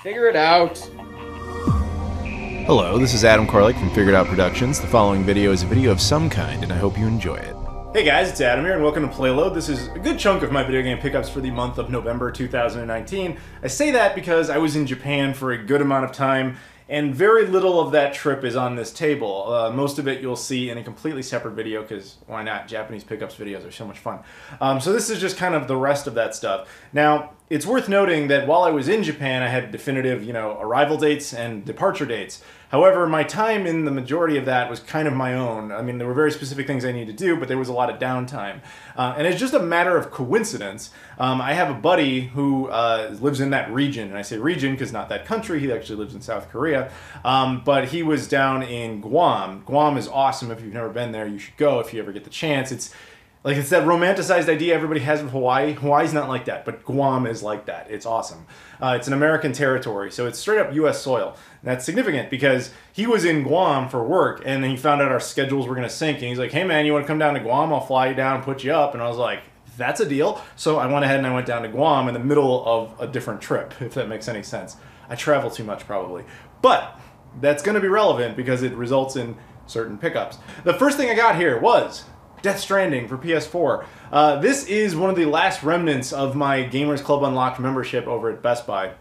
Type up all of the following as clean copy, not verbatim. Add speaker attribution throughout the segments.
Speaker 1: Figure it out.
Speaker 2: Hello, this is Adam Korlick from Figured Out Productions. The following video is a video of some kind, and I hope you enjoy it.
Speaker 3: Hey guys, it's Adam here, and welcome to Playload. This is a good chunk of my video game pickups for the month of November 2019. I say that because I was in Japan for a good amount of time, and very little of that trip is on this table. Most of it you'll see in a completely separate video, because why not? Japanese pickups videos are so much fun. So this is just kind of the rest of that stuff. Now, it's worth noting that while I was in Japan, I had definitive, arrival dates and departure dates. However, my time in the majority of that was kind of my own. I mean, there were very specific things I needed to do, but there was a lot of downtime. And it's just a matter of coincidence. I have a buddy who lives in that region, and I say region because not that country. He actually lives in South Korea. But he was down in Guam. Guam is awesome. If you've never been there, you should go if you ever get the chance. It's that romanticized idea everybody has of Hawaii. Hawaii's not like that, but Guam is like that. It's awesome. It's an American territory, so it's straight up U.S. soil. And that's significant because he was in Guam for work, and then he found out our schedules were going to sync, and he's like, hey man, you want to come down to Guam? I'll fly you down and put you up. And I was like, that's a deal. So I went ahead and I went down to Guam in the middle of a different trip, if that makes any sense. I travel too much probably. But that's going to be relevant because it results in certain pickups. The first thing I got here was Death Stranding for PS4. This is one of the last remnants of my Gamers Club Unlocked membership over at Best Buy.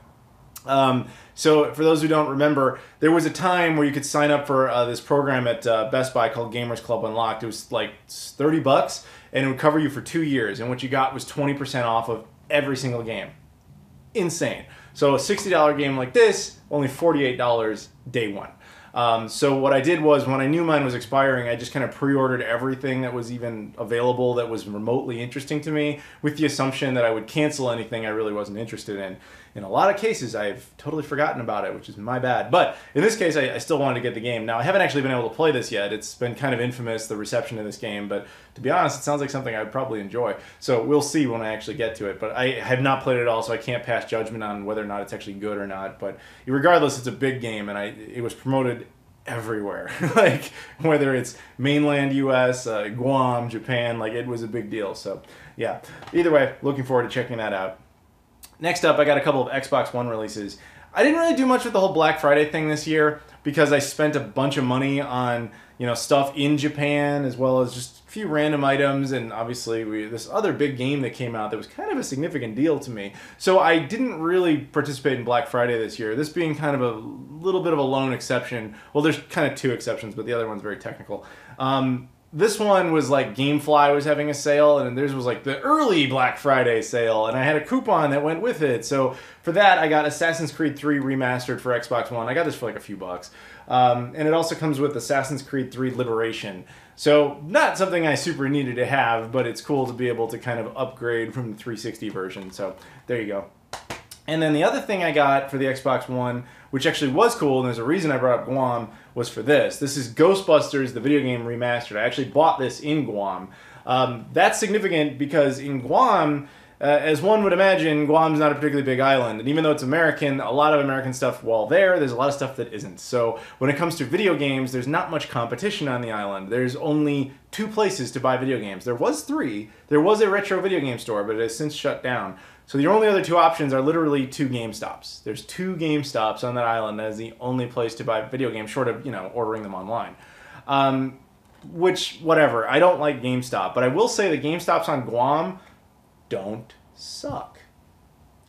Speaker 3: So for those who don't remember, there was a time where you could sign up for this program at Best Buy called Gamers Club Unlocked. It was like $30 and it would cover you for 2 years, and what you got was 20% off of every single game. Insane. So a $60 game like this, only $48 day one. So what I did was, when I knew mine was expiring, I just kind of pre-ordered everything that was even available that was remotely interesting to me, with the assumption that I would cancel anything I really wasn't interested in. In a lot of cases, I've totally forgotten about it, which is my bad. But in this case, I still wanted to get the game. Now, I haven't actually been able to play this yet. It's been kind of infamous, the reception of this game. But to be honest, it sounds like something I would probably enjoy. So we'll see when I actually get to it. But I have not played it at all, so I can't pass judgment on whether or not it's actually good or not. But regardless, it's a big game, and it was promoted everywhere. Like, whether it's mainland US, Guam, Japan, like, it was a big deal. So yeah, either way, looking forward to checking that out. Next up, I got a couple of Xbox One releases. I didn't really do much with the whole Black Friday thing this year because I spent a bunch of money on, stuff in Japan, as well as just a few random items, and obviously this other big game that came out that was kind of a significant deal to me. So I didn't really participate in Black Friday this year, this being kind of a little bit of a lone exception. Well, there's kind of two exceptions, but the other one's very technical. This one was like GameFly was having a sale, and theirs was like the early Black Friday sale, and I had a coupon that went with it. So for that, I got Assassin's Creed 3 Remastered for Xbox One. I got this for like a few bucks. And it also comes with Assassin's Creed 3 Liberation. So not something I super needed to have, but it's cool to be able to kind of upgrade from the 360 version. So there you go. And then the other thing I got for the Xbox One, which actually was cool, and there's a reason I brought up Guam, was for this. This is Ghostbusters, the video game remastered. I actually bought this in Guam. That's significant because in Guam, as one would imagine, Guam's not a particularly big island. And even though it's American, a lot of American stuff, while there's a lot of stuff that isn't. So when it comes to video games, there's not much competition on the island. There's only 2 places to buy video games. There was 3. There was a retro video game store, but it has since shut down. So the only other 2 options are literally 2 GameStops. There's 2 GameStops on that island. That is the only place to buy video games, short of, ordering them online. Which, whatever. I don't like GameStop, but I will say the GameStops on Guam don't suck,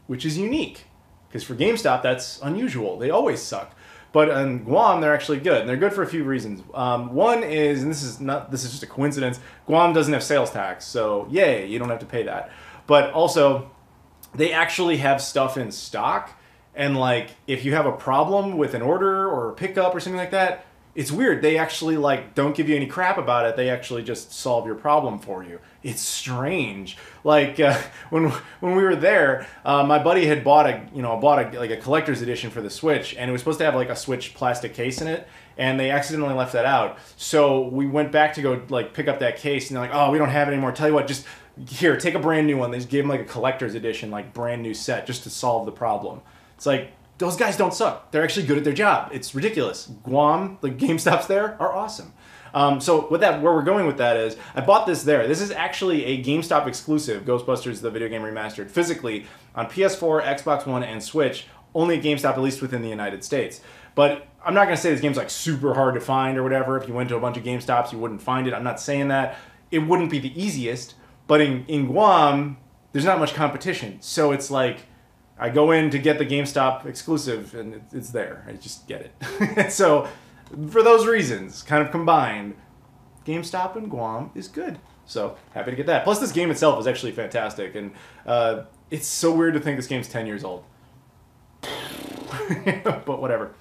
Speaker 3: which is unique, because for GameStop, that's unusual. They always suck. But on Guam, they're actually good, and they're good for a few reasons. One is, and this is just a coincidence, Guam doesn't have sales tax, so yay, you don't have to pay that. But also, they actually have stuff in stock, and like, if you have a problem with an order or a pickup or something like that, it's weird. They actually don't give you any crap about it. They actually just solve your problem for you. It's strange. Like when we were there, my buddy had bought a collector's edition for the Switch, and it was supposed to have like a Switch plastic case in it, and they accidentally left that out. So we went back to go pick up that case, and they're like, "Oh, we don't have it anymore. Tell you what, just here, take a brand new one." They just gave him like a collector's edition, brand new set, just to solve the problem. It's like, those guys don't suck. They're actually good at their job. It's ridiculous. Guam, the GameStops there are awesome. So with that, where we're going with that is, I bought this there. This is actually a GameStop exclusive, Ghostbusters, the video game remastered, physically on PS4, Xbox One, and Switch, only at GameStop, at least within the United States. But I'm not going to say this game's like super hard to find or whatever. If you went to a bunch of GameStops, you wouldn't find it. I'm not saying that. It wouldn't be the easiest. But in Guam, there's not much competition. So it's like, I go in to get the GameStop exclusive, and it's there. I just get it. So, for those reasons, kind of combined, GameStop in Guam is good. So, happy to get that. Plus, this game itself is actually fantastic. And it's so weird to think this game's 10 years old. But whatever.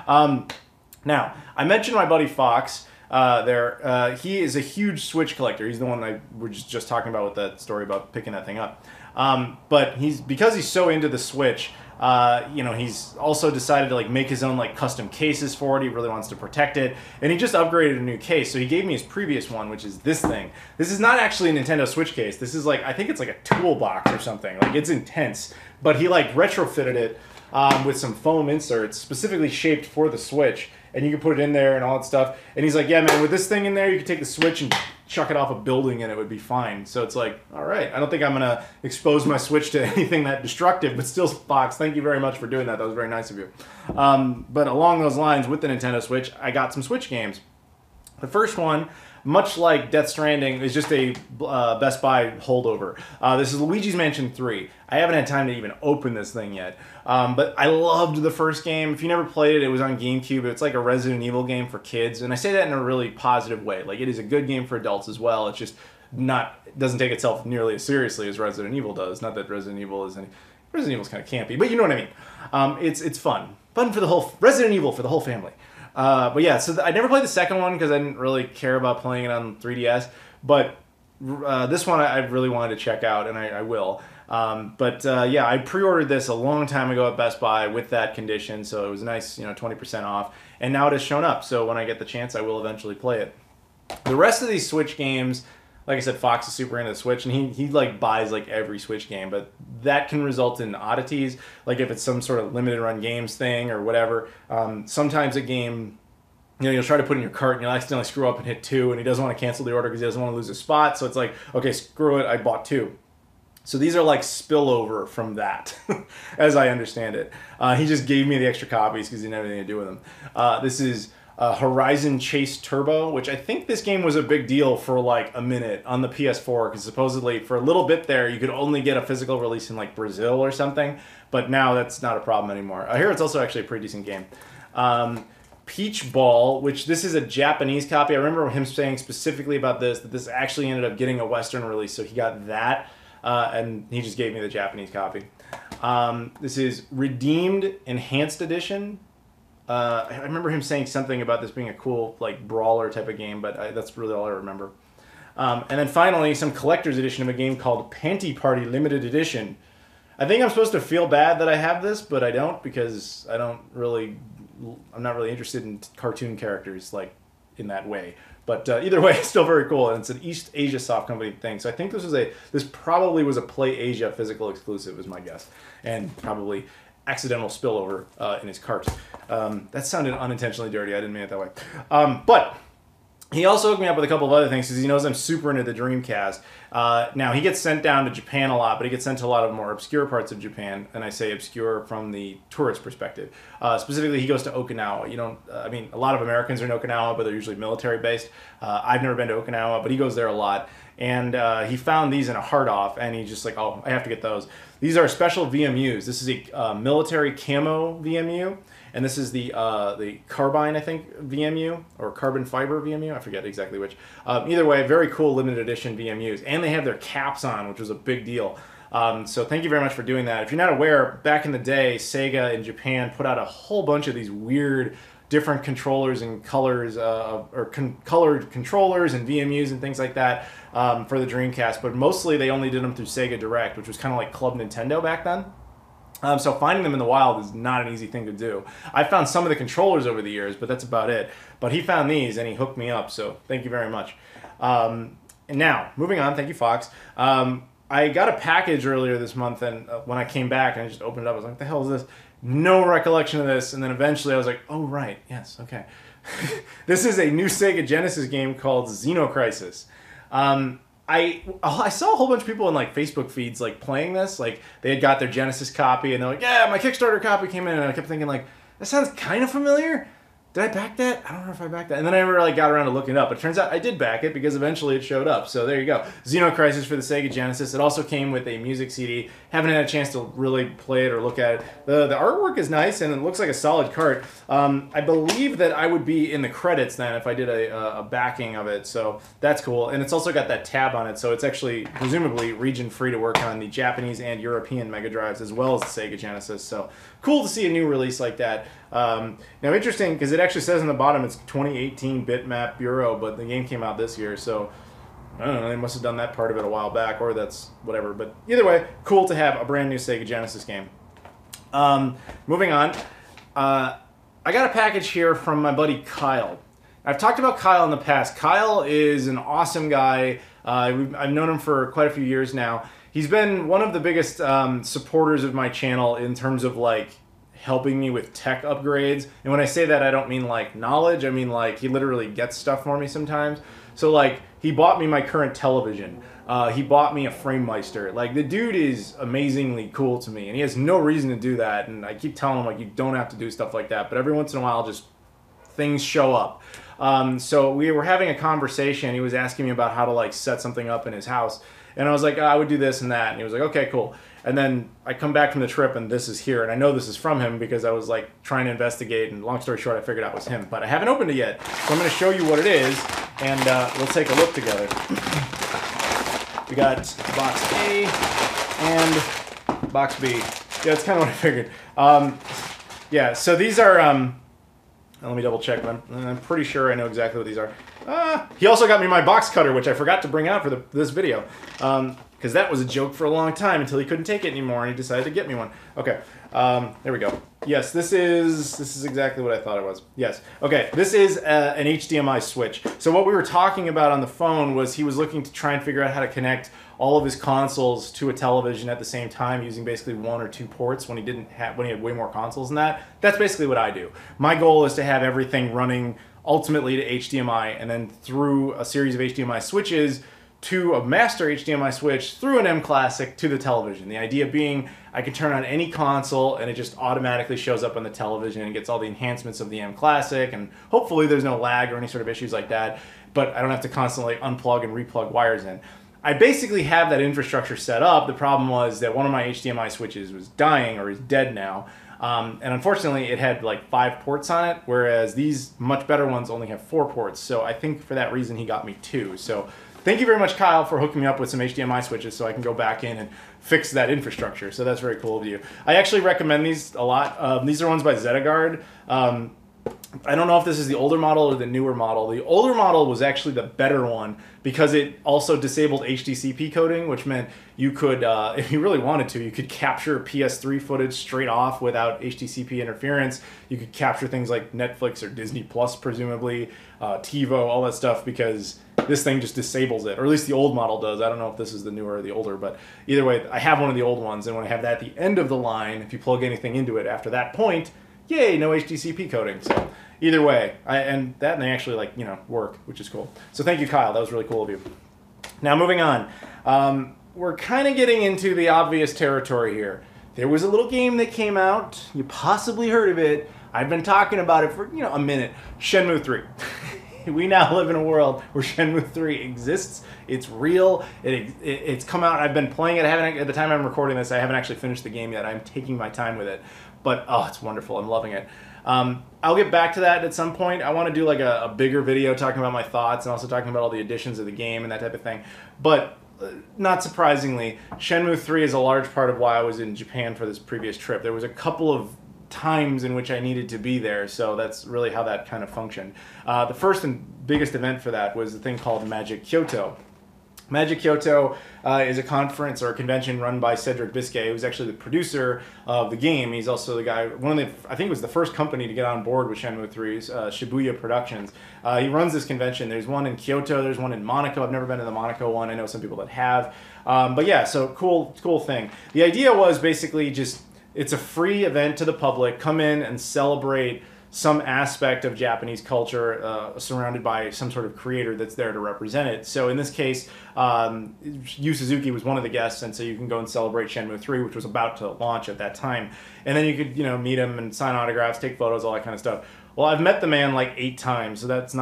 Speaker 3: Now, I mentioned my buddy Fox there. He is a huge Switch collector. He's the one I was just talking about with that story about picking that thing up. But because he's so into the Switch, he's also decided to like make his own like custom cases for it. He really wants to protect it, and he just upgraded a new case. So he gave me his previous one, which is this thing. This is not actually a Nintendo Switch case. This is like, I think it's like a toolbox or something. Like, it's intense. But he like retrofitted it with some foam inserts specifically shaped for the Switch, and you can put it in there and all that stuff. And he's like, yeah, man, with this thing in there, you can take the Switch and chuck it off a building and it would be fine. So it's like, all right, I don't think I'm going to expose my Switch to anything that destructive, but still, Fox, thank you very much for doing that. That was very nice of you. But along those lines, with the Nintendo Switch, I got some Switch games. The first one, much like Death Stranding, is just a Best Buy holdover. This is Luigi's Mansion 3. I haven't had time to even open this thing yet. But I loved the first game. If you never played it, it was on GameCube. It's like a Resident Evil game for kids. And I say that in a really positive way. Like, it is a good game for adults as well. It's just it doesn't take itself nearly as seriously as Resident Evil does. Not that Resident Evil is Resident Evil's kind of campy, but you know what I mean. It's fun. Fun for the whole... Resident Evil for the whole family. But yeah, so I never played the second one because I didn't really care about playing it on 3DS. But this one I really wanted to check out, and I will. Yeah, I pre-ordered this a long time ago at Best Buy with that condition, so it was nice, 20% off. And now it has shown up, so when I get the chance, I will eventually play it. The rest of these Switch games, like I said, Fox is super into the Switch, and he like buys like every Switch game, but that can result in oddities, like if it's some sort of limited run games thing or whatever. Sometimes a game, you'll try to put in your cart and you'll accidentally screw up and hit 2, and he doesn't want to cancel the order because he doesn't want to lose a spot, so it's like, okay, screw it, I bought 2. So these are like spillover from that, as I understand it. He just gave me the extra copies because he didn't have anything to do with them. This is Horizon Chase Turbo, which I think this game was a big deal for like a minute on the PS4, because supposedly for a little bit there you could only get a physical release in like Brazil or something, but now that's not a problem anymore. I hear it's also actually a pretty decent game. Peach Ball, which this is a Japanese copy. I remember him saying specifically about this, that this actually ended up getting a Western release, so he got that, and he just gave me the Japanese copy. This is Redeemed Enhanced Edition. I remember him saying something about this being a cool like brawler type of game, but that's really all I remember. And then finally, some collector's edition of a game called Panty Party Limited Edition. I think I'm supposed to feel bad that I have this, but I don't, because I'm not really interested in cartoon characters like in that way. But either way, it's still very cool, and it's an East Asia Soft Company thing. So I think this probably was a Play Asia physical exclusive, is my guess, and probably accidental spillover in his cart. That sounded unintentionally dirty. I didn't mean it that way. But he also hooked me up with a couple of other things because he knows I'm super into the Dreamcast. Now, he gets sent down to Japan a lot, but he gets sent to a lot of more obscure parts of Japan, and I say obscure from the tourist perspective. Specifically, he goes to Okinawa. A lot of Americans are in Okinawa, but they're usually military-based. I've never been to Okinawa, but he goes there a lot. And he found these in a hard-off, and he's just like, oh, I have to get those. These are special VMUs. This is a military camo VMU, and this is the carbine, I think, VMU, or carbon fiber VMU. I forget exactly which. Either way, very cool limited edition VMUs, and they have their caps on, which was a big deal. So thank you very much for doing that. If you're not aware, back in the day, Sega in Japan put out a whole bunch of these weird different controllers and colors, colored controllers and VMUs and things like that for the Dreamcast, but mostly they only did them through Sega Direct, which was kind of like Club Nintendo back then. So finding them in the wild is not an easy thing to do. I found some of the controllers over the years, but that's about it. But he found these and he hooked me up, so thank you very much. And now, moving on, thank you, Fox. I got a package earlier this month, and when I came back and I just opened it up, I was like, what the hell is this? No recollection of this, and then eventually I was like, oh, right, yes, okay. This is a new Sega Genesis game called Xenocrisis. I saw a whole bunch of people in like Facebook feeds like playing this. Like they had got their Genesis copy and they're like, yeah, my Kickstarter copy came in, and I kept thinking like, that sounds kind of familiar. Did I back that? I don't know if I backed that. And then I never like got around to looking it up. But it turns out I did back it because eventually it showed up. So there you go. Xeno Crisis for the Sega Genesis. It also came with a music CD. Haven't had a chance to really play it or look at it. The artwork is nice and it looks like a solid cart. I believe that I would be in the credits then if I did a backing of it. So that's cool. And it's also got that tab on it. So it's actually presumably region free to work on the Japanese and European Mega Drives as well as the Sega Genesis. So cool to see a new release like that. Now interesting because it actually says on the bottom it's 2018 Bitmap Bureau, but the game came out this year, so I don't know, they must have done that part of it a while back, or that's whatever. But either way, cool to have a brand new Sega Genesis game. Moving on, I got a package here from my buddy Kyle. I've talked about Kyle in the past. Kyle is an awesome guy. I've known him for quite a few years now. He's been one of the biggest supporters of my channel in terms of like helping me with tech upgrades. And when I say that, I don't mean like knowledge. I mean like he literally gets stuff for me sometimes. So like he bought me my current television. He bought me a FrameMeister. Like the dude is amazingly cool to me and he has no reason to do that. And I keep telling him like, you don't have to do stuff like that. But every once in a while, just things show up. So we were having a conversation. He was asking me about how to like set something up in his house. And I was like, I would do this and that. And he was like, okay, cool. And then I come back from the trip and this is here. And I know this is from him because I was like trying to investigate. And long story short, I figured out it was him. But I haven't opened it yet. So I'm going to show you what it is. And we'll take a look together. We got box A and box B. Yeah, that's kind of what I figured. Yeah, so these are... let me double check. I'm pretty sure I know exactly what these are. He also got me my box cutter, which I forgot to bring out for this video. Because that was a joke for a long time until he couldn't take it anymore and he decided to get me one. Okay, there we go. Yes, this is exactly what I thought it was. Yes, okay, this is an HDMI switch. So what we were talking about on the phone was he was looking to try and figure out how to connect all of his consoles to a television at the same time using basically one or two ports when he had way more consoles than that. That's basically what I do. My goal is to have everything running ultimately to HDMI and then through a series of HDMI switches to a master HDMI switch through an M Classic to the television. The idea being I can turn on any console and it just automatically shows up on the television and gets all the enhancements of the M Classic, and hopefully there's no lag or any sort of issues like that, but I don't have to constantly unplug and replug wires in. I basically have that infrastructure set up. The problem was that one of my HDMI switches was dying or is dead now. And unfortunately it had like 5 ports on it, whereas these much better ones only have 4 ports. So I think for that reason he got me 2. So thank you very much, Kyle, for hooking me up with some HDMI switches so I can go back in and fix that infrastructure. So that's very cool of you. I actually recommend these a lot. These are ones by Zetagard. I don't know if this is the older model or the newer model. The older model was actually the better one because it also disabled HDCP coding, which meant you could, if you really wanted to, you could capture PS3 footage straight off without HDCP interference. You could capture things like Netflix or Disney Plus, presumably, TiVo, all that stuff, because this thing just disables it, or at least the old model does. I don't know if this is the newer or the older, but either way, I have one of the old ones, and when I have that at the end of the line, if you plug anything into it after that point, yay, no HDCP coding. So either way, and they actually work, which is cool. So thank you, Kyle. That was really cool of you. Now moving on, we're kind of getting into the obvious territory here. There was a little game that came out. You possibly heard of it. I've been talking about it for a minute. Shenmue 3. We now live in a world where Shenmue 3 exists. It's real. It's come out. I've been playing it. At the time I'm recording this, I haven't actually finished the game yet. I'm taking my time with it. But, oh, it's wonderful. I'm loving it. I'll get back to that at some point. I want to do like a bigger video talking about my thoughts and also talking about all the additions of the game and that type of thing. But not surprisingly, Shenmue 3 is a large part of why I was in Japan for this previous trip. There was a couple of times in which I needed to be there, so that's really how that kind of functioned. The first and biggest event for that was the thing called Magic Kyoto. Magic Kyoto is a conference or a convention run by Cedric Biscay, who's actually the producer of the game. He's also the guy, I think it was the first company to get on board with Shenmue 3's Shibuya Productions. He runs this convention. There's one in Kyoto, there's one in Monaco. I've never been to the Monaco one. I know some people that have. But yeah, so cool thing. The idea was basically just, it's a free event to the public. Come in and celebrate some aspect of Japanese culture surrounded by some sort of creator that's there to represent it. So in this case, Yu Suzuki was one of the guests, and so you can go and celebrate Shenmue 3, which was about to launch at that time. And then you could, meet him and sign autographs, take photos, all that kind of stuff. Well, I've met the man like 8 times, so that's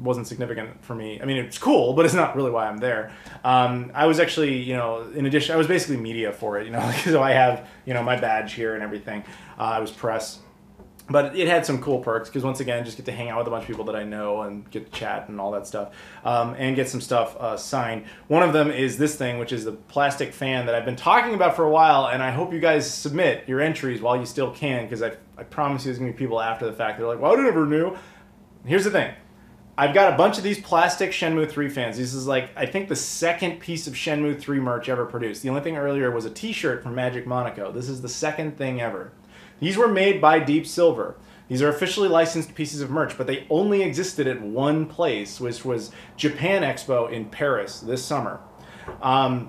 Speaker 3: wasn't significant for me. I mean, it's cool, but it's not really why I'm there. I was actually, in addition, I was basically media for it, so I have, my badge here and everything. I was press. But it had some cool perks because, once again, just get to hang out with a bunch of people that I know and get to chat and all that stuff, and get some stuff signed. One of them is this thing, which is the plastic fan that I've been talking about for a while, and I hope you guys submit your entries while you still can, because I promise you there's going to be people after the fact that are like, well, I never knew. Here's the thing. I've got a bunch of these plastic Shenmue 3 fans. This is like, I think, the second piece of Shenmue 3 merch ever produced. The only thing earlier was a t-shirt from Magic Monaco. This is the second thing ever. These were made by Deep Silver. These are officially licensed pieces of merch, but they only existed at one place, which was Japan Expo in Paris this summer. And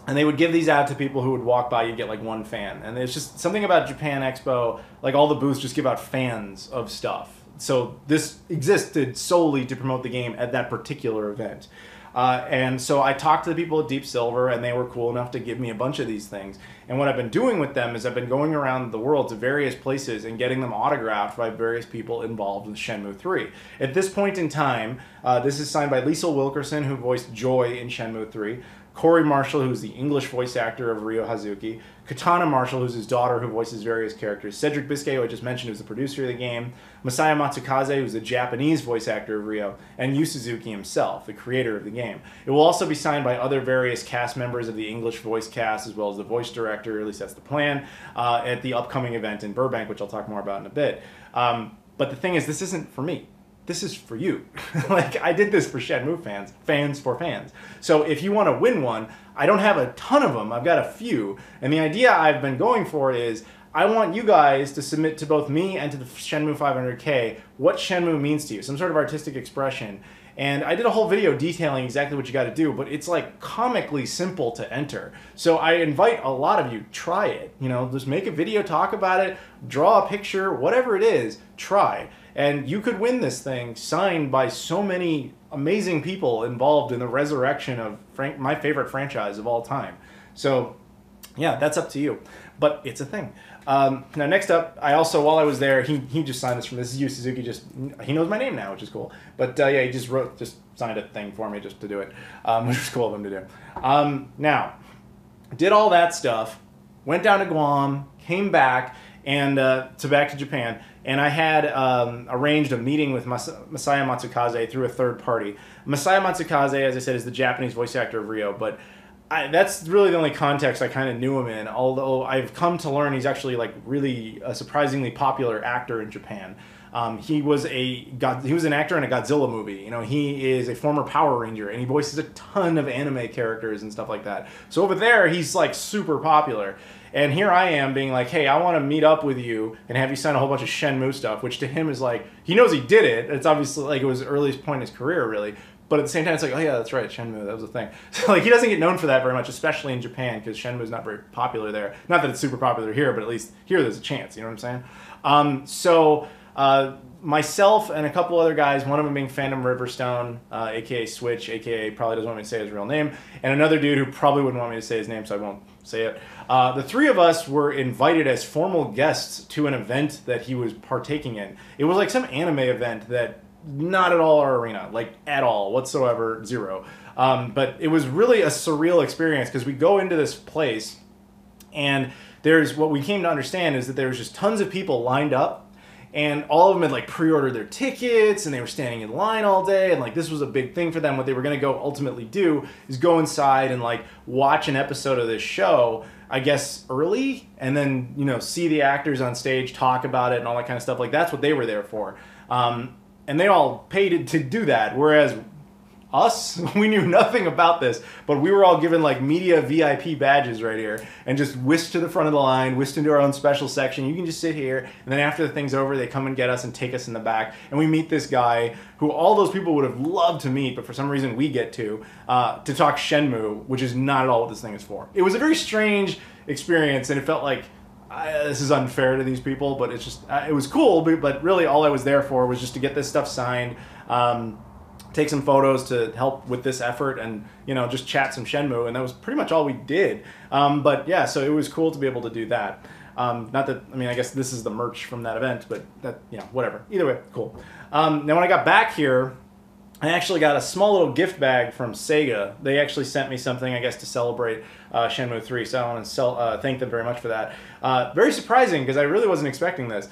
Speaker 3: they would give these out to people who would walk by. You'd get like one fan. And there's just something about Japan Expo, like all the booths just give out fans of stuff. So this existed solely to promote the game at that particular event. And so I talked to the people at Deep Silver, and they were cool enough to give me a bunch of these things. And what I've been doing with them is I've been going around the world to various places and getting them autographed by various people involved with Shenmue 3. At this point in time, this is signed by Liesl Wilkerson, who voiced Joy in Shenmue 3, Corey Marshall, who's the English voice actor of Ryo Hazuki, Katana Marshall, who's his daughter, who voices various characters, Cedric Biscay, who I just mentioned, who's the producer of the game, Masaya Matsukaze, who's the Japanese voice actor of Ryo, and Yu Suzuki himself, the creator of the game. It will also be signed by other various cast members of the English voice cast, as well as the voice director, at least that's the plan, at the upcoming event in Burbank, which I'll talk more about in a bit. But the thing is, this isn't for me. This is for you. Like, I did this for Shenmue fans. Fans for fans. So if you want to win one, I don't have a ton of them. I've got a few. And the idea I've been going for is I want you guys to submit to both me and to the Shenmue 500K what Shenmue means to you. Some sort of artistic expression. And I did a whole video detailing exactly what you got to do, but it's like comically simple to enter. So I invite a lot of you, try it. Just make a video, talk about it, draw a picture, whatever it is, try. And you could win this thing signed by so many amazing people involved in the resurrection of my favorite franchise of all time. So, yeah, that's up to you. But it's a thing. Now, next up, I also, while I was there, he just signed this from this. This is Yu Suzuki. He knows my name now, which is cool. But yeah, he just signed a thing for me just to do it, which was cool of him to do. Now, did all that stuff, went down to Guam, came back, and back to Japan. And I had arranged a meeting with Masaya Matsukaze through a third party. Masaya Matsukaze, as I said, is the Japanese voice actor of Ryo, but that's really the only context I kind of knew him in, although I've come to learn he's actually like really a surprisingly popular actor in Japan. He was an actor in a Godzilla movie. He is a former Power Ranger, and he voices a ton of anime characters and stuff like that. So over there, he's like super popular. And here I am being like, hey, I want to meet up with you and have you sign a whole bunch of Shenmue stuff, which to him is like, he knows he did it. It's obviously like it was the earliest point in his career, really. But at the same time, it's like, oh yeah, that's right, Shenmue, that was a thing. So like, he doesn't get known for that very much, especially in Japan, because Shenmue is not very popular there. Not that it's super popular here, but at least here there's a chance, you know what I'm saying? Myself and a couple other guys, one of them being Phantom Riverstone, aka Switch, aka probably doesn't want me to say his real name, and another dude who probably wouldn't want me to say his name, so I won't say it. The three of us were invited as formal guests to an event that he was partaking in. It was like some anime event that not at all our arena, like at all, whatsoever, zero. But it was really a surreal experience because we go into this place and what we came to understand is that there was just tons of people lined up. And all of them had like pre-ordered their tickets and they were standing in line all day. And like this was a big thing for them. What they were going to go ultimately do is go inside and like watch an episode of this show, I guess early, and then, see the actors on stage, talk about it and all that kind of stuff. Like that's what they were there for. And they all paid to do that. Whereas us, we knew nothing about this, but we were all given like media VIP badges right here and just whisked to the front of the line, whisked into our own special section. You can just sit here, and then after the thing's over, they come and get us and take us in the back, and we meet this guy who all those people would have loved to meet, but for some reason we get to talk Shenmue, which is not at all what this thing is for. It was a very strange experience, and it felt like this is unfair to these people, but it's just, it was cool, but really all I was there for was just to get this stuff signed, take some photos to help with this effort, and, you know, just chat some Shenmue, and that was pretty much all we did. But yeah, so it was cool to be able to do that. Not that, I mean, I guess this is the merch from that event, but that, you know, whatever. Either way, cool. Now when I got back here, I actually got a small little gift bag from Sega. They actually sent me something, I guess, to celebrate Shenmue 3, so I want to thank them very much for that. Very surprising, because I really wasn't expecting this.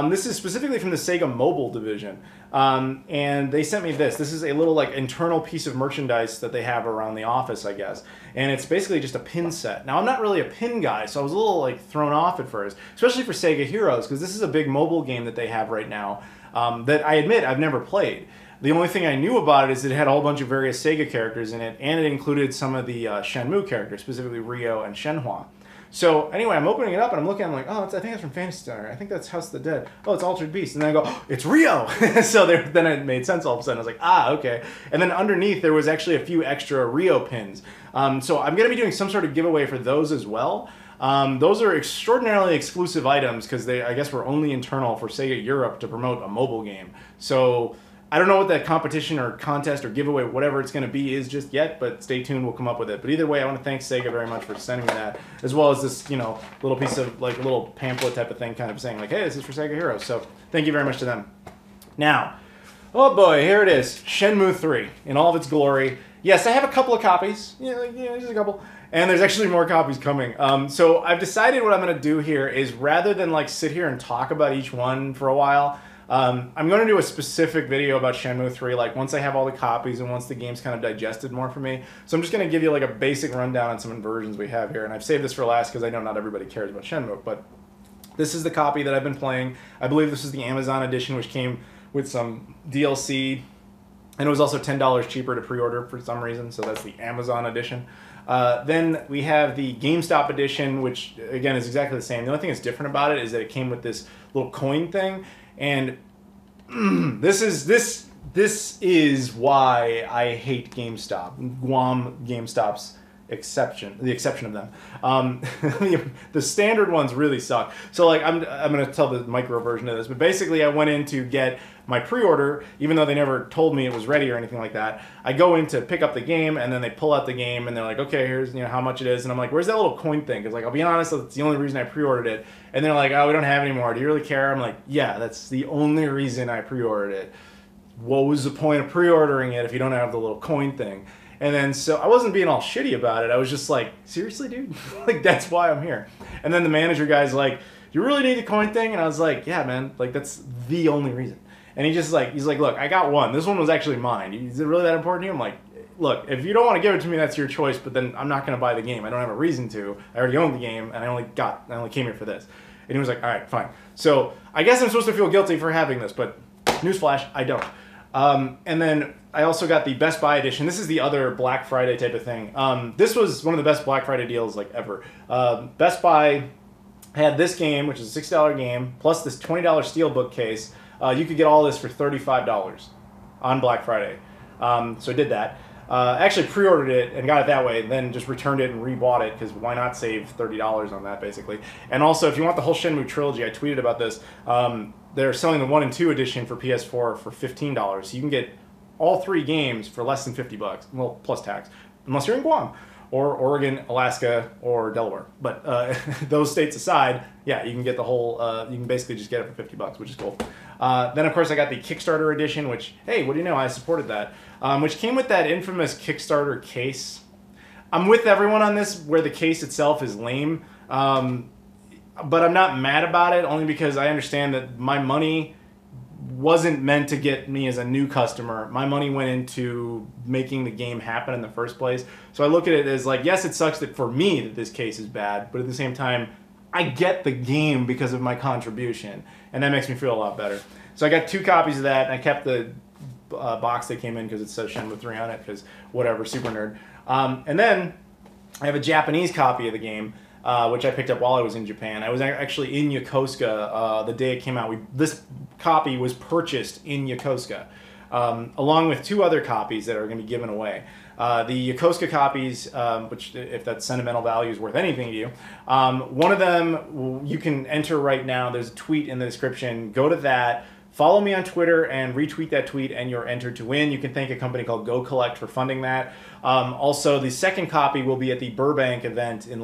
Speaker 3: This is specifically from the Sega Mobile division, and they sent me this. This is a little, like, internal piece of merchandise that they have around the office, I guess, and it's basically just a pin set. Now, I'm not really a pin guy, so I was a little, like, thrown off at first, especially for Sega Heroes, because this is a big mobile game that they have right now that I admit I've never played. The only thing I knew about it is it had a whole bunch of various Sega characters in it, and it included some of the Shenmue characters, specifically Ryo and Shenhua. So anyway, I'm opening it up and I'm looking, I'm like, oh, I think it's from Phantasy Star. I think that's House of the Dead. Oh, it's Altered Beast. And then I go, oh, it's Ryo! So then it made sense all of a sudden. I was like, ah, okay. And then underneath there was actually a few extra Ryo pins. So I'm going to be doing some sort of giveaway for those as well. Those are extraordinarily exclusive items because they, I guess, were only internal for Sega Europe to promote a mobile game. So I don't know what that competition or contest or giveaway, whatever it's going to be, is just yet, but stay tuned, we'll come up with it. But either way, I want to thank Sega very much for sending me that, as well as this, you know, little piece of, like, a little pamphlet type of thing, kind of saying, like, hey, this is for Sega Heroes. So thank you very much to them. Now, oh boy, here it is, Shenmue 3 in all of its glory. Yes, I have a couple of copies, just a couple. And there's actually more copies coming. So I've decided what I'm going to do here is, rather than, like, sit here and talk about each one for a while, I'm going to do a specific video about Shenmue 3, like, once I have all the copies and once the game's kind of digested more for me. So I'm just going to give you, like, a basic rundown on some inversions we have here. And I've saved this for last because I know not everybody cares about Shenmue. But this is the copy that I've been playing. I believe this is the Amazon edition, which came with some DLC. And it was also $10 cheaper to pre-order for some reason. So that's the Amazon edition. Then we have the GameStop edition, which, again, is exactly the same. The only thing that's different about it is that it came with this little coin thing. And this is why I hate GameStop. Guam GameStop's exception, the exception of them. The standard ones really suck. So, like, I'm gonna tell the micro version of this, but basically I went in to get my pre-order, even though they never told me it was ready or anything like that. I go in to pick up the game, and then they pull out the game, and they're like, okay, here's, you know, how much it is. And I'm like, where's that little coin thing? Because, like, I'll be honest, that's the only reason I pre-ordered it. And they're like, oh, we don't have any more. Do you really care? I'm like, yeah, that's the only reason I pre-ordered it. What was the point of pre-ordering it if you don't have the little coin thing? And then, so I wasn't being all shitty about it. I was just like, seriously, dude? Like, that's why I'm here. And then the manager guy's like, you really need the coin thing? And I was like, yeah, man, like, that's the only reason. And he's like, look, I got one. This one was actually mine. Is it really that important to you? I'm like, look, if you don't want to give it to me, that's your choice, but then I'm not going to buy the game. I don't have a reason to. I already own the game, and I only came here for this. And he was like, all right, fine. So I guess I'm supposed to feel guilty for having this, but newsflash, I don't. And then I also got the Best Buy edition. This is the other Black Friday type of thing. This was one of the best Black Friday deals, like, ever. Best Buy had this game, which is a $6 game, plus this $20 Steelbook case. You could get all this for $35 on Black Friday. So I did that. Actually pre-ordered it and got it that way, then just returned it and rebought it, because why not save $30 on that, basically. And also, if you want the whole Shenmue trilogy, I tweeted about this, they're selling the 1 and 2 edition for PS4 for $15. So you can get all 3 games for less than $50, well, plus tax, unless you're in Guam, or Oregon, Alaska, or Delaware. But those states aside, yeah, you can get the whole, you can basically just get it for $50, which is cool. Then, of course, I got the Kickstarter edition, which, hey, what do you know, I supported that, which came with that infamous Kickstarter case. I'm with everyone on this, where the case itself is lame, but I'm not mad about it, only because I understand that my money wasn't meant to get me as a new customer. My money went into making the game happen in the first place. So I look at it as, like, yes, it sucks that for me that this case is bad, but at the same time, I get the game because of my contribution, and that makes me feel a lot better. So I got 2 copies of that, and I kept the box that came in because it says Shenmue 3 on it, because whatever, super nerd. And then I have a Japanese copy of the game, which I picked up while I was in Japan. I was actually in Yokosuka the day it came out. This copy was purchased in Yokosuka, along with 2 other copies that are going to be given away. The Yokosuka copies, which if that sentimental value is worth anything to you, one of them you can enter right now. There's a tweet in the description. Go to that. Follow me on Twitter and retweet that tweet, and you're entered to win. You can thank a company called Go Collect for funding that. Also, the second copy will be at the Burbank event in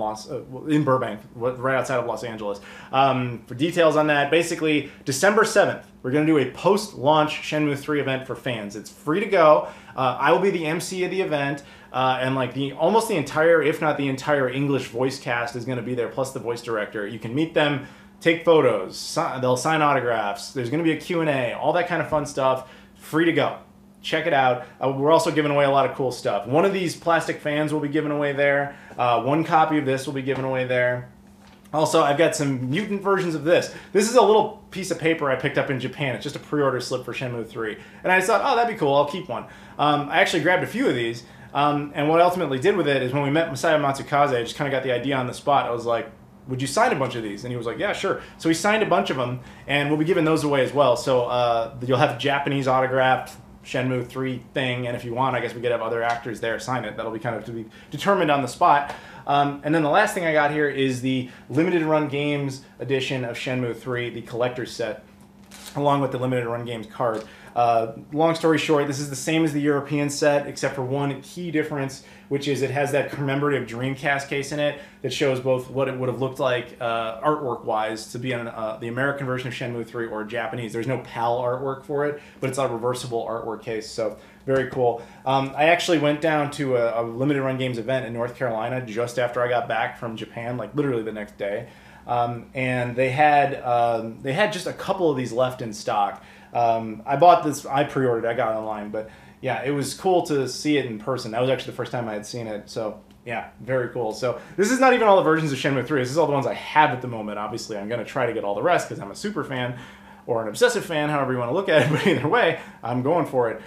Speaker 3: Burbank, right outside of Los Angeles. For details on that, basically, December 7th, we're going to do a post-launch Shenmue 3 event for fans. It's free to go. I will be the MC of the event, and like almost the entire, if not the entire English voice cast is going to be there, plus the voice director. You can meet them, take photos, they'll sign autographs, there's going to be a Q&A, all that kind of fun stuff, free to go. Check it out. We're also giving away a lot of cool stuff. One of these plastic fans will be given away there. One copy of this will be given away there. Also, I've got some mutant versions of this. This is a little piece of paper I picked up in Japan. It's just a pre-order slip for Shenmue 3. And I just thought, oh, that'd be cool, I'll keep one. I actually grabbed a few of these, and what I ultimately did with it is when we met Masaya Matsukaze, I just kind of got the idea on the spot. I was like, would you sign a bunch of these? And he was like, yeah, sure. So he signed a bunch of them, and we'll be giving those away as well. So you'll have a Japanese autographed Shenmue 3 thing, and if you want, I guess we could have other actors there sign it. That'll be kind of to be determined on the spot. And then the last thing I got here is the Limited Run Games edition of Shenmue 3, the collector's set, along with the Limited Run Games card. Long story short, this is the same as the European set, except for one key difference, which is it has that commemorative Dreamcast case in it that shows both what it would have looked like artwork-wise to be on the American version of Shenmue 3 or Japanese. There's no PAL artwork for it, but it's a reversible artwork case, so very cool. I actually went down to a Limited Run Games event in North Carolina just after I got back from Japan, like literally the next day, and they had just a couple of these left in stock. I bought this, I pre-ordered, I got it online, but yeah, it was cool to see it in person. That was actually the first time I had seen it, so yeah, very cool. So this is not even all the versions of Shenmue 3, this is all the ones I have at the moment. Obviously, I'm going to try to get all the rest because I'm a super fan, or an obsessive fan, however you want to look at it, but either way, I'm going for it.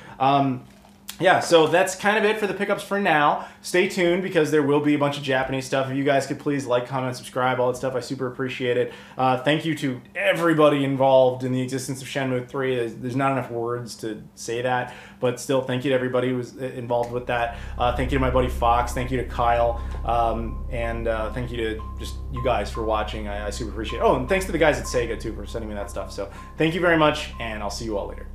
Speaker 3: Yeah, so that's kind of it for the pickups for now. Stay tuned because there will be a bunch of Japanese stuff. If you guys could please like, comment, subscribe, all that stuff, I super appreciate it. Thank you to everybody involved in the existence of Shenmue 3. There's not enough words to say that, but still thank you to everybody who was involved with that. Thank you to my buddy Fox, thank you to Kyle, and thank you to just you guys for watching. I super appreciate it. Oh, and thanks to the guys at Sega too for sending me that stuff. So thank you very much, and I'll see you all later.